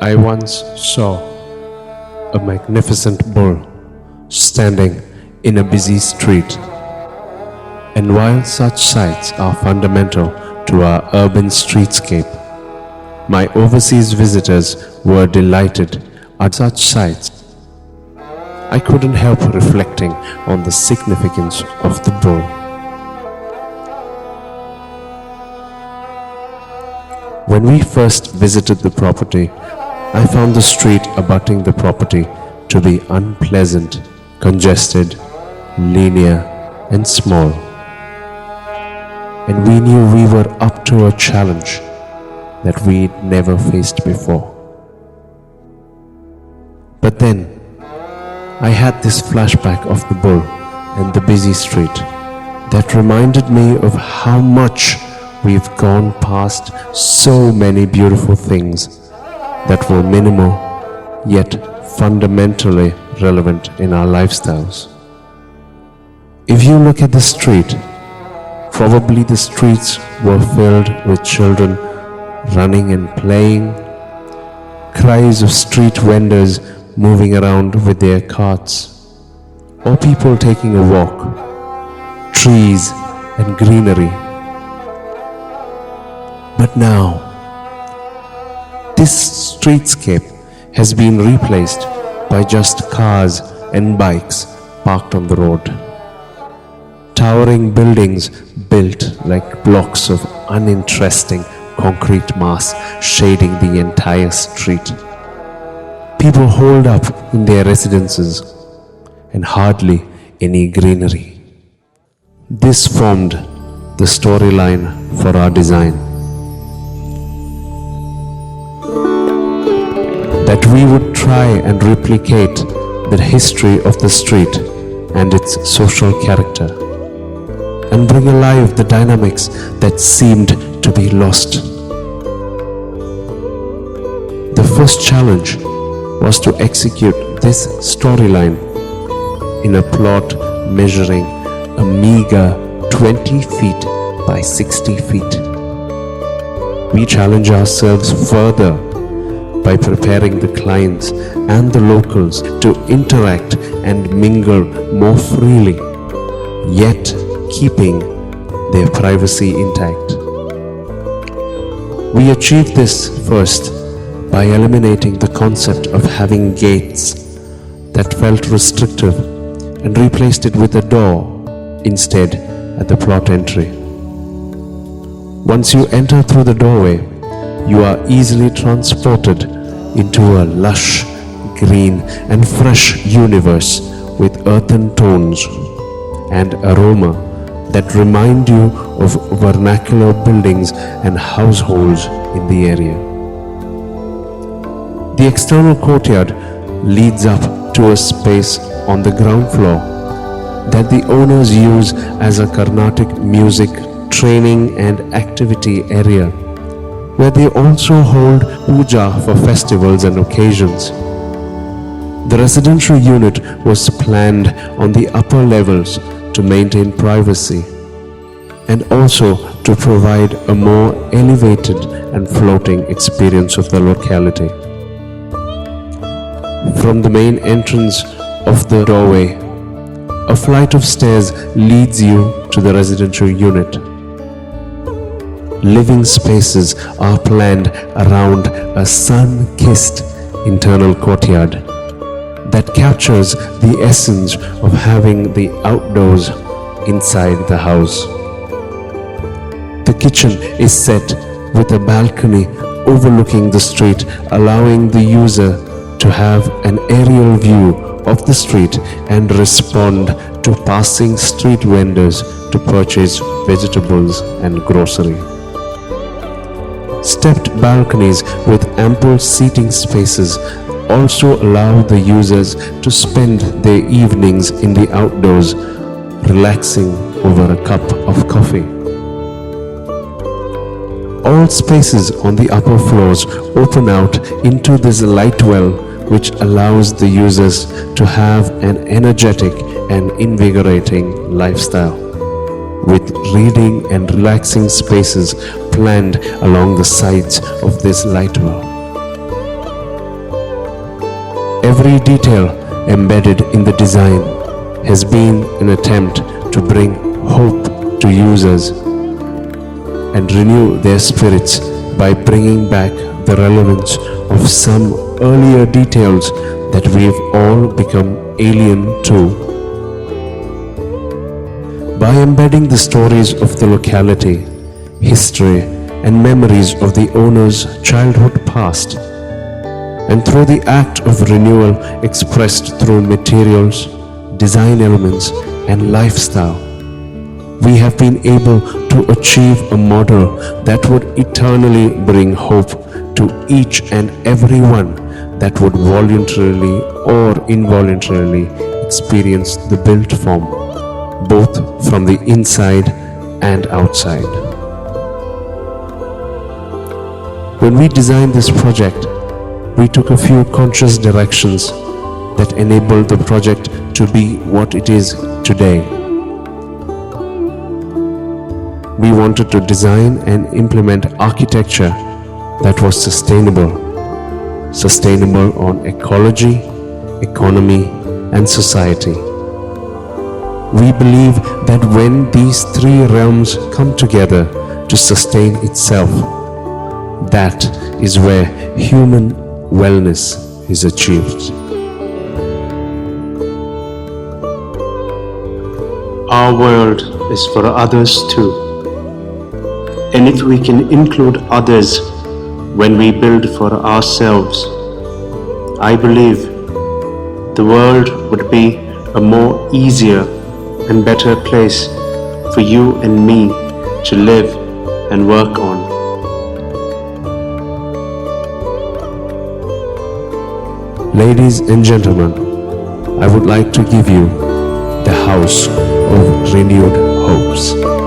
I once saw a magnificent bull standing in a busy street. And while such sights are fundamental to our urban streetscape, my overseas visitors were delighted at such sights. I couldn't help reflecting on the significance of the bull. When we first visited the property, I found the street abutting the property to be unpleasant, congested, linear, and small. And we knew we were up to a challenge that we'd never faced before. But then, I had this flashback of the bull and the busy street that reminded me of how much we've gone past so many beautiful things that were minimal yet fundamentally relevant in our lifestyles. If you look at the street, probably the streets were filled with children running and playing, cries of street vendors moving around with their carts, or people taking a walk, trees and greenery. But now, this streetscape has been replaced by just cars and bikes parked on the road. Towering buildings built like blocks of uninteresting concrete mass shading the entire street. People holed up in their residences and hardly any greenery. This formed the storyline for our design. That we would try and replicate the history of the street and its social character, and bring alive the dynamics that seemed to be lost. The first challenge was to execute this storyline in a plot measuring a meager 20 feet by 60 feet. We challenge ourselves further by preparing the clients and the locals to interact and mingle more freely, yet keeping their privacy intact. We achieved this first by eliminating the concept of having gates that felt restrictive and replaced it with a door instead at the plot entry. Once you enter through the doorway, you are easily transported into a lush, green and fresh universe with earthen tones and aroma that remind you of vernacular buildings and households in the area. The external courtyard leads up to a space on the ground floor that the owners use as a Carnatic music training and activity area, where they also hold puja for festivals and occasions. The residential unit was planned on the upper levels to maintain privacy and also to provide a more elevated and floating experience of the locality. From the main entrance of the doorway, a flight of stairs leads you to the residential unit. Living spaces are planned around a sun-kissed internal courtyard that captures the essence of having the outdoors inside the house. The kitchen is set with a balcony overlooking the street, allowing the user to have an aerial view of the street and respond to passing street vendors to purchase vegetables and grocery. Stepped balconies with ample seating spaces also allow the users to spend their evenings in the outdoors, relaxing over a cup of coffee. All spaces on the upper floors open out into this light well, which allows the users to have an energetic and invigorating lifestyle, with reading and relaxing spaces planned along the sides of this light well. every detail embedded in the design has been an attempt to bring hope to users and renew their spirits by bringing back the relevance of some earlier details that we've all become alien to. By embedding the stories of the locality, history, and memories of the owner's childhood past, and through the act of renewal expressed through materials, design elements, and lifestyle, we have been able to achieve a model that would eternally bring hope to each and every one that would voluntarily or involuntarily experience the built form, both from the inside and outside. When we designed this project, we took a few conscious directions that enabled the project to be what it is today. We wanted to design and implement architecture that was sustainable on ecology, economy, and society. We believe that when these three realms come together to sustain itself, that is where human wellness is achieved. Our world is for others too. And if we can include others when we build for ourselves, I believe the world would be a more easier and better place for you and me to live and work on. Ladies and gentlemen, I would like to give you the House of Renewed Hopes.